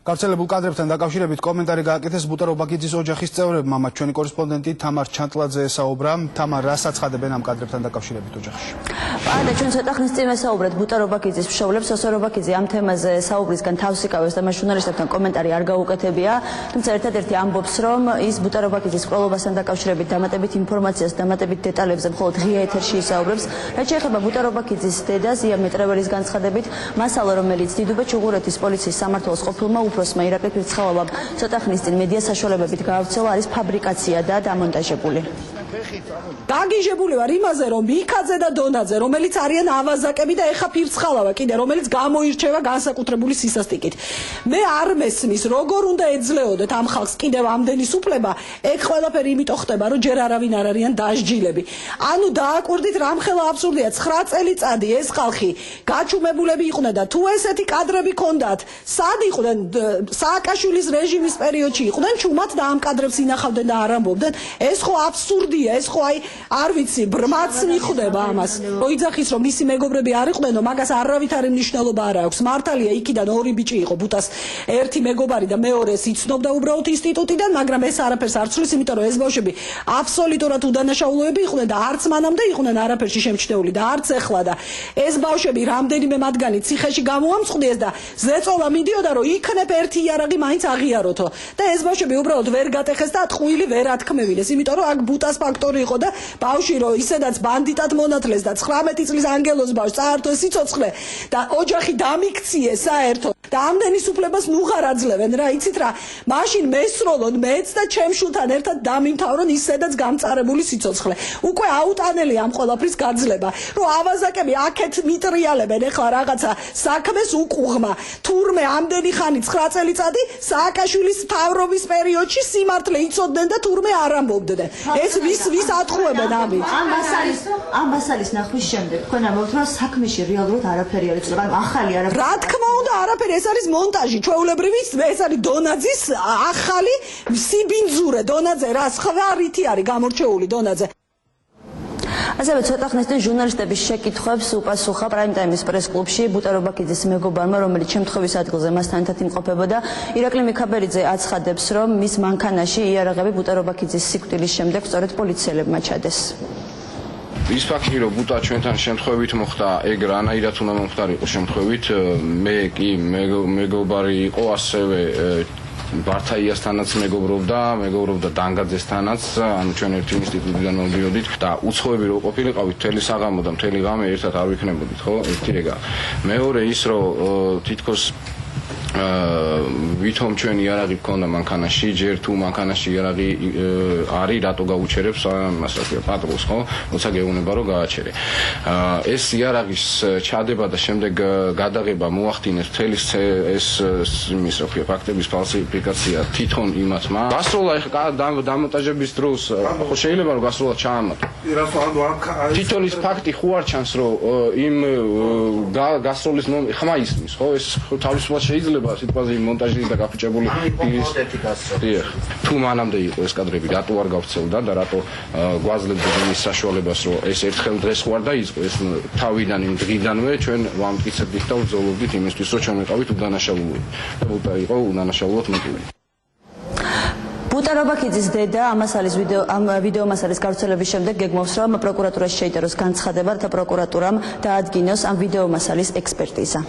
გავრცელებულ კადრებთან დაკავშირებით კომენტარი გააკეთეს ბუტარო ბაკიძის ოჯახის წევრებმა, მათ ჩვენი კორესპონდენტი თამარ ჩანტლაძე ესაუბრა. თამარ, რას აცხადებენ ამ კადრებთან დაკავშირებით ოჯახში? და ჩვენ ცოტა ხნის წინ ვესაუბრეთ ბუტარო ბაკიძის მშობლებს. ოსორო ბაკიძე ამ თემაზე საუბრისგან თავს იკავებს და მას ჟურნალისტებთან კომენტარი არ გაუკეთებია. თუმცა ერთადერთი ამბობს, რომ ის ბუტარო ბაკიძის ყროლობასთან დაკავშირებით დამატებით ინფორმაციას, დამატებით დეტალებზე მხოლოდ ღია ეთერში ისაუბრებს. რაც შეეხება ბუტარო ბაკიძის დედას, ია მეტრეველის განცხადებით, მასალა, რომელიც დიდუბეთ ჩუღურეთის პოლიციის სამმართველოს ყოფილმა უფროსმა ირაკლი ფირცხალოვამ ცოტა ხნის წინ მედია საშუალებებით გაავრცელა, არის ფაბრიკაცია და დამონტაჟებული. გაგიჟებული ვარ იმაზე, რომ მიქაძე და დონაძე, რომელიც არიან ავაზაკები და ეხა ფირცხალავა კიდე, რომელიც გამოირჩევა განსაკუთრებული სისასტიკით. მე არ მესმის, როგორ უნდა ეძლეოდეთ ამ ხალხს კიდევ ამდენი სუფლება, ეგ ყველაფერი იმიტომ ხდება, რომ ჯერ არავინ არ არიან დასჯილები. ანუ დააკვირდით, რამხელა აბსურდია, 9 წელიწადი ეს ხალხი გაჩუმებულები იყვნენ და თუ ესეთი კადრები ქონდათ, სად იყვნენ სააკაშვილის რეჟიმის პერიოდში იყვნენ ჩუმად და ამ კადრებს ინახავდნენ და არ ამბობდნენ. ეს ხო აბსურდია, ეს ხო აი არ ვიცი, ბრმაც მიხვდება ამას. ოიძახის რომ მისი მეგობრები არ იყვნენო, მაგას არავითარი მნიშვნელობა არ აქვს. მართალია, იქიდან ორი ბიჭი იყო, ბუტას ერთი მეგობარი და მეორეს იცნობდა უბრალოდ ინსტიტუტიდან, მაგრამ ეს არაფერს არ ცვლის, იმიტომ რომ ეს ბავშვები აბსოლუტურად უდანაშაულოები იყვნენ და არც მანამდე იყვნენ არაფერში შემჩნეული და არც ეხლა და ეს ბავშვები რამდენიმე მათგანი ციხეში გამოამწყვდიეს და ზეწოლა მიდიოდა, რომ იქნებ ერთი იარაღი მაინც აღიაროთო და ეს ბავშვები უბრალოდ ვერ გატეხეს და ტყუილი ვერ ათქმევინეს, იმიტომ რომ აქ ბუტას ფაქტორი იყო და ბავშვი რომ ისედაც ბანდიტად მონათლეს და 19 წლის ანგელოს ბავშვს წაართვეს სიცოცხლე და ოჯახი დამიქციეს საერთოდ და ამდენი სუფლებას ნუღარ აძლევენ რა, იცით რა, მაშინ მესროლონ მეც და ჩემ შვილთან ერთად დამიმთავრონ ისედაც გამწარებული სიცოცხლე. უკვე აუტანელი ამ ყველაფრის გაძლება, რომ ავაზაკები აქეთ მიტრიალებენ ეხლა რაღაცა საქმეს უკუღმა. თურმე ამდენი ხანი 9 წელიწადი სააკაშვილის მთავრობის პერიოდში სიმართლე იცოდნენ და თურმე არ ამბობდნენ. ეს ვის ატყუებენ ამით? ამ მასალის ნახვის შემდეგ თქვენ ამბობთ, რომ საქმეში რეალურად არაფერი არ იცოდა, ანუ ახალი არაფერი. რა თქმა უნდა, არაფერი, ეს არის მონტაჟი, ჩვეულებრივი, ეს არის დონაძის ახალი სიბინძურე, დონაძე რა სხვა რითი არის გამორჩეული დონაძე. ასევე ცოტა ხნის წინ ჟურნალისტების შეკითხვებს უპასუხა პრაიმ ტაიმის პრეს-კლუბში ბუტარო ბაკიძის მეგობარმა, რომელიც შემთხვევის ადგილზე მასთან ერთად იმყოფებოდა. ირაკლი მიქაბერიძე აცხადებს, რომ მის მანქანაში იარაღები ბუტარო ბაკიძის სიკვდილის შემდეგ სწორედ პოლიციელებმა ჩადეს. ის ფაქტი, რომ ბუტა ჩვენთან შემთხვევით მოხდა, ეგ რანაირად უნდა მომხდარიყო შემთხვევით, მე კი მეგობარი იყო, ასევე ბართაიასთანაც მეგობრობდა დანგაძესთანაც, ანუ ჩვენ ერთი ინსტიტუტიდან მოვიდოდით და უცხოები რო ყოფილიყავით მთელი საღამო და მთელი ღამე ერთად არ ვიქნებოდით, ხო? ერთი ეგა. მეორე ის, რომ თითქოს ვითომ ჩვენ იარაღი გქონდა მანქანაში, ჯერ თუ მანქანაში იარაღი არის, რატო გაუჩერებს ამას, რა ქვია, პატრულს, ხო? როცა გეუბნება რომ გააჩერე. ეს იარაღის ჩადება და შემდეგ გადაღება მოახდინეს მთელი ეს იმის, რა ქვია, ფაქტების ფალსიფიკაცია თვითონ იმათმა. გასროლა ეხლა დამონტაჟების დროს ხო შეიძლება რომ გასროლა ჩაამატო. თვითონ ის ფაქტი ხო არ ჩანს, რომ იმ გასროლის ხმა ისმის, ხო? ეს თავისუფლად შეიძლება სიტყვაზე მონტაჟი და გაფუჭებული ის თუ მანამდე იყო ეს კადრები, რატო არ გავცელდა და რატო გვაძლევდა იმის საშუალებას, რომ ეს ერთხელ დღეს ხوار დაიწყო, ეს თავიდან იმ დღიდანვე ჩვენ ვამტკიცებდით და ვძოლობდით იმისთვის, რომ ჩვენ ვიყავით უდანაშაულო და იყო უდანაშაულოდ მოტივი. ბუტარო ბაკიძის დედა ამ ვიდეო მასალის გავრცელების შემდეგ გეგმავს, რომ პროკურატურაში შეიტეროს განცხადება და პროკურატურამ დაადგინოს ამ ვიდეო მასალის ექსპერტიზა.